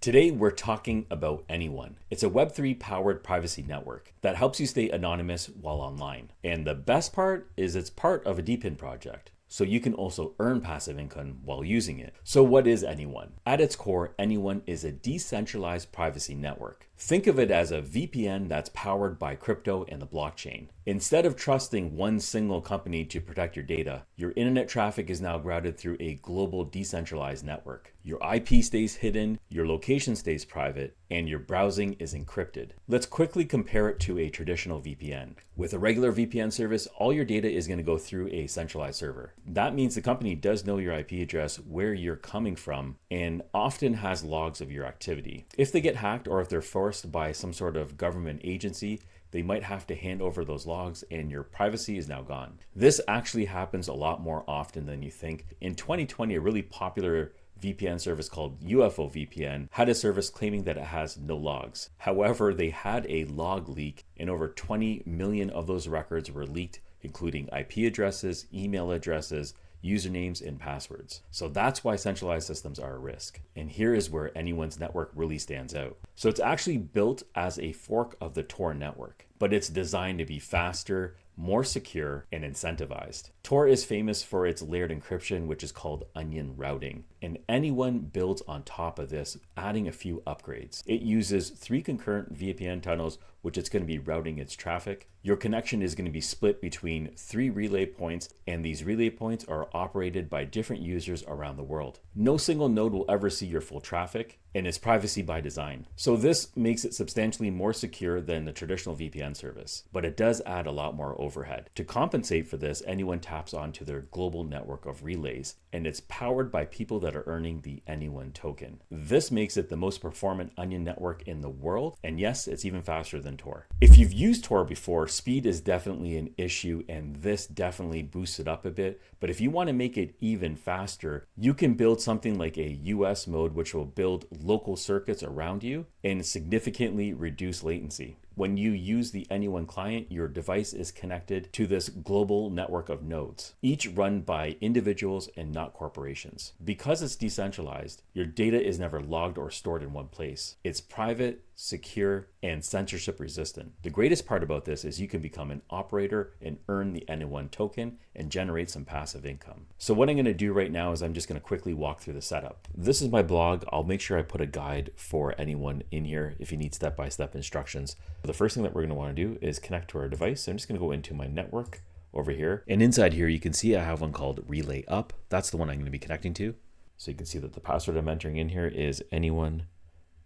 Today, we're talking about Anyone. It's a Web3 powered privacy network that helps you stay anonymous while online. And the best part is it's part of a DePIN project. So you can also earn passive income while using it. So what is Anyone? At its core, Anyone is a decentralized privacy network. Think of it as a VPN that's powered by crypto and the blockchain. Instead of trusting one single company to protect your data, your internet traffic is now routed through a global decentralized network. Your IP stays hidden, your location stays private, and your browsing is encrypted. Let's quickly compare it to a traditional VPN. With a regular VPN service, all your data is going to go through a centralized server. That means the company does know your IP address, where you're coming from, and often has logs of your activity. If they get hacked or if they're forced by some sort of government agency, they might have to hand over those logs and your privacy is now gone. This actually happens a lot more often than you think. In 2020, a really popular VPN service called UFO VPN had a service claiming that it has no logs. However, they had a log leak and over 20 million of those records were leaked, including IP addresses, email addresses, usernames, and passwords. So that's why centralized systems are a risk. And here is where Anyone's network really stands out. So it's actually built as a fork of the Tor network, but it's designed to be faster, more secure, and incentivized. Tor is famous for its layered encryption, which is called onion routing. And Anyone builds on top of this, adding a few upgrades. It uses 3 concurrent VPN tunnels, which it's going to be routing its traffic. Your connection is going to be split between 3 relay points, and these relay points are operated by different users around the world. No single node will ever see your full traffic, and it's privacy by design. So this makes it substantially more secure than the traditional VPN service, but it does add a lot more overhead. To compensate for this, Anyone taps onto their global network of relays, and it's powered by people that are earning the Anyone token. This makes it the most performant onion network in the world, and yes, it's even faster than Tor. If you've used Tor before, speed is definitely an issue, and this definitely boosts it up a bit. But if you want to make it even faster, you can build something like a US mode, which will build local circuits around you and significantly reduce latency. When you use the Anyone client, your device is connected to this global network of nodes, each run by individuals and not corporations. Because it's decentralized, your data is never logged or stored in one place. It's private, secure, and censorship resistant. The greatest part about this is you can become an operator and earn the Anyone token and generate some passive income. So what I'm going to do right now is I'm just going to quickly walk through the setup. This is my blog. I'll make sure I put a guide for Anyone in here if you need step-by-step instructions. The first thing that we're going to want to do is connect to our device. So I'm just going to go into my network over here. And inside here, you can see I have one called Relay Up. That's the one I'm going to be connecting to. So you can see that the password I'm entering in here is anyone.io,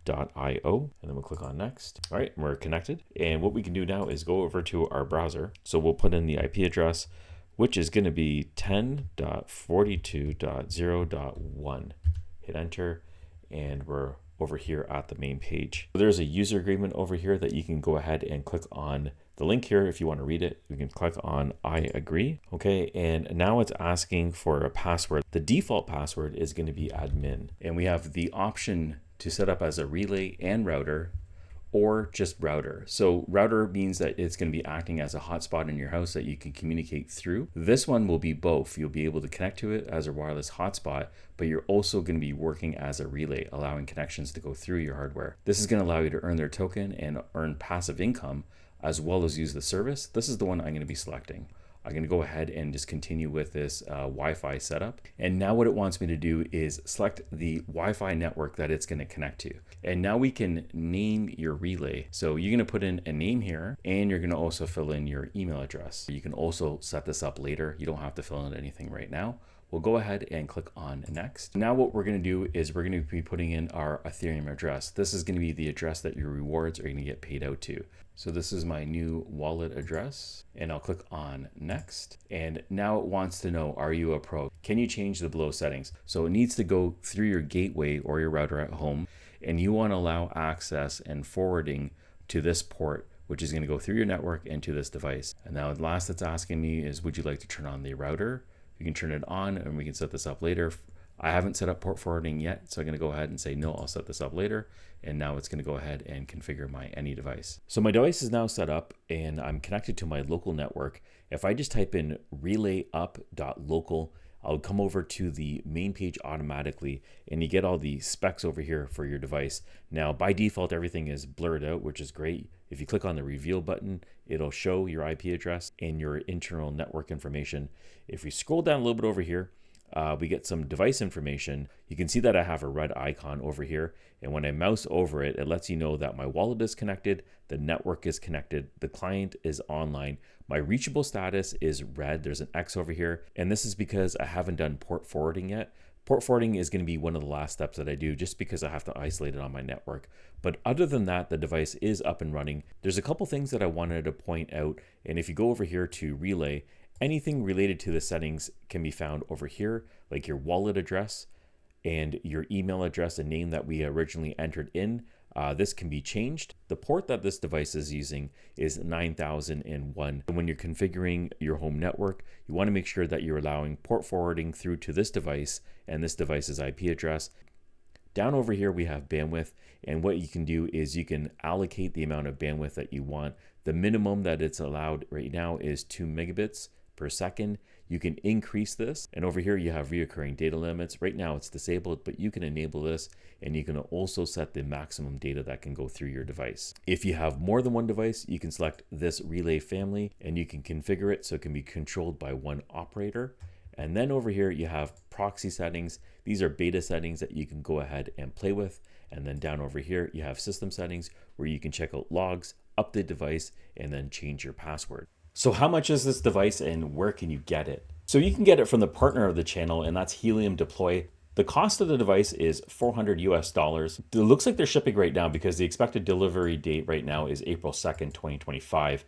and then we'll click on next. All right, we're connected. And what we can do now is go over to our browser. So we'll put in the IP address, which is going to be 10.42.0.1. Hit enter, and we're over here at the main page. There's a user agreement over here that you can go ahead and click on the link here if you want to read it. You can click on I agree. Okay, and now it's asking for a password. The default password is going to be admin, and we have the option to set up as a relay and router, or just router. So router means that it's going to be acting as a hotspot in your house that you can communicate through. This one will be both. You'll be able to connect to it as a wireless hotspot, but you're also going to be working as a relay, allowing connections to go through your hardware. This is going to allow you to earn their token and earn passive income as well as use the service. This is the one I'm going to be selecting. I'm going to go ahead and just continue with this Wi-Fi setup. And now what it wants me to do is select the Wi-Fi network that it's going to connect to. And now we can name your relay. So you're going to put in a name here, and you're going to also fill in your email address. You can also set this up later. You don't have to fill in anything right now. We'll go ahead and click on next. Now what we're going to do is we're going to be putting in our Ethereum address. This is going to be the address that your rewards are going to get paid out to. So this is my new wallet address, and I'll click on next. And now it wants to know, are you a pro? Can you change the below settings? So it needs to go through your gateway or your router at home, and you want to allow access and forwarding to this port, which is going to go through your network and to this device. And now the last it's asking me is, would you like to turn on the router? You can turn it on, and we can set this up later. I haven't set up port forwarding yet, so I'm going to go ahead and say, no, I'll set this up later. And now it's going to go ahead and configure my any device. So my device is now set up, and I'm connected to my local network. If I just type in relayup.local, I'll come over to the main page automatically, and you get all the specs over here for your device. Now, by default, everything is blurred out, which is great. If you click on the reveal button, it'll show your IP address and your internal network information. If we scroll down a little bit over here, we get some device information. You can see that I have a red icon over here, and when I mouse over it, it lets you know that my wallet is connected, the network is connected, the client is online, my reachable status is red, there's an X over here, and this is because I haven't done port forwarding yet. Port forwarding is going to be one of the last steps that I do just because I have to isolate it on my network. But other than that, the device is up and running. There's a couple things that I wanted to point out, and if you go over here to relay, anything related to the settings can be found over here, like your wallet address and your email address and name that we originally entered in. This can be changed. The port that this device is using is 9001. And when you're configuring your home network, you want to make sure that you're allowing port forwarding through to this device and this device's IP address. Down over here, we have bandwidth, and what you can do is you can allocate the amount of bandwidth that you want. The minimum that it's allowed right now is 2 megabits per second. You can increase this, and over here you have reoccurring data limits. Right now it's disabled, but you can enable this, and you can also set the maximum data that can go through your device. If you have more than one device, you can select this relay family, and you can configure it so it can be controlled by one operator. And then over here you have proxy settings. These are beta settings that you can go ahead and play with. And then down over here you have system settings where you can check out logs, update device, and then change your password. So how much is this device and where can you get it? So you can get it from the partner of the channel, and that's Helium Deploy. The cost of the device is $400 US. It looks like they're shipping right now because the expected delivery date right now is April 2nd, 2025.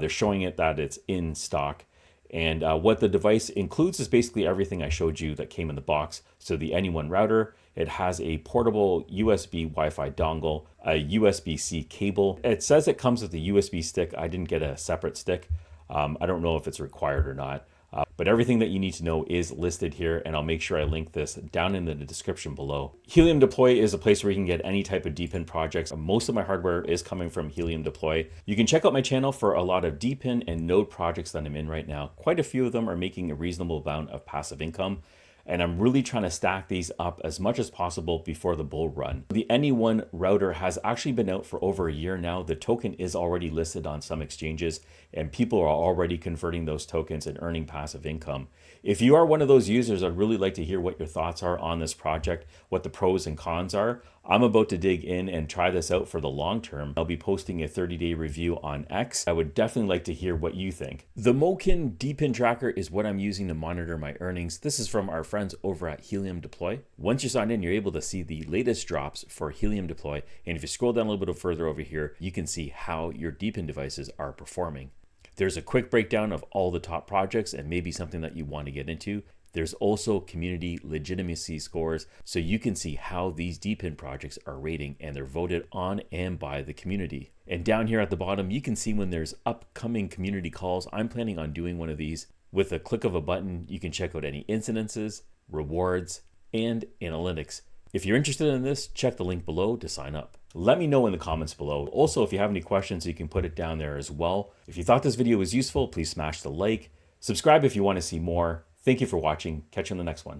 They're showing it that it's in stock. And what the device includes is basically everything I showed you that came in the box. So the Anyone router, it has a portable USB Wi-Fi dongle, a USB-C cable. It says it comes with a USB stick. I didn't get a separate stick. I don't know if it's required or not, but everything that you need to know is listed here, and I'll make sure I link this down in the description below. Helium Deploy is a place where you can get any type of DePIN projects. Most of my hardware is coming from Helium Deploy. You can check out my channel for a lot of DePIN and node projects that I'm in right now. Quite a few of them are making a reasonable amount of passive income, and I'm really trying to stack these up as much as possible before the bull run. The Anyone router has actually been out for over a year now. The token is already listed on some exchanges, and people are already converting those tokens and earning passive income. If you are one of those users, I'd really like to hear what your thoughts are on this project, what the pros and cons are. I'm about to dig in and try this out for the long term. I'll be posting a 30-day review on X. I would definitely like to hear what you think. The Mokin DePIN tracker is what I'm using to monitor my earnings. This is from our friends over at Helium Deploy. Once you're signed in, you're able to see the latest drops for Helium Deploy. And if you scroll down a little bit further over here, you can see how your DePIN devices are performing. There's a quick breakdown of all the top projects and maybe something that you want to get into. There's also community legitimacy scores, so you can see how these DePIN projects are rating, and they're voted on and by the community. And down here at the bottom, you can see when there's upcoming community calls. I'm planning on doing one of these. With a click of a button, you can check out any incidences, rewards, and analytics. If you're interested in this, check the link below to sign up. Let me know in the comments below. Also, if you have any questions, you can put it down there as well. If you thought this video was useful, please smash the like. Subscribe if you want to see more. Thank you for watching. Catch you on the next one.